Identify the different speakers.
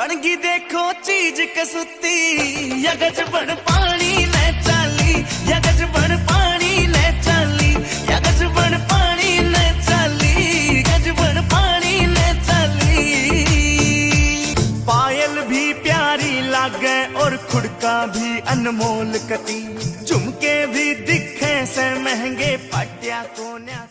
Speaker 1: बनगी देखो चीज कसुती, या गजबन पानी ने चाली, या गजबन पानी ने चाली, या गजबन पानी ने चाली, गजबन पानी ने चाली। पायल भी प्यारी लागे और खुड़का भी अनमोल कती, झुमके भी दिखे से महंगे, पाटिया कोन्या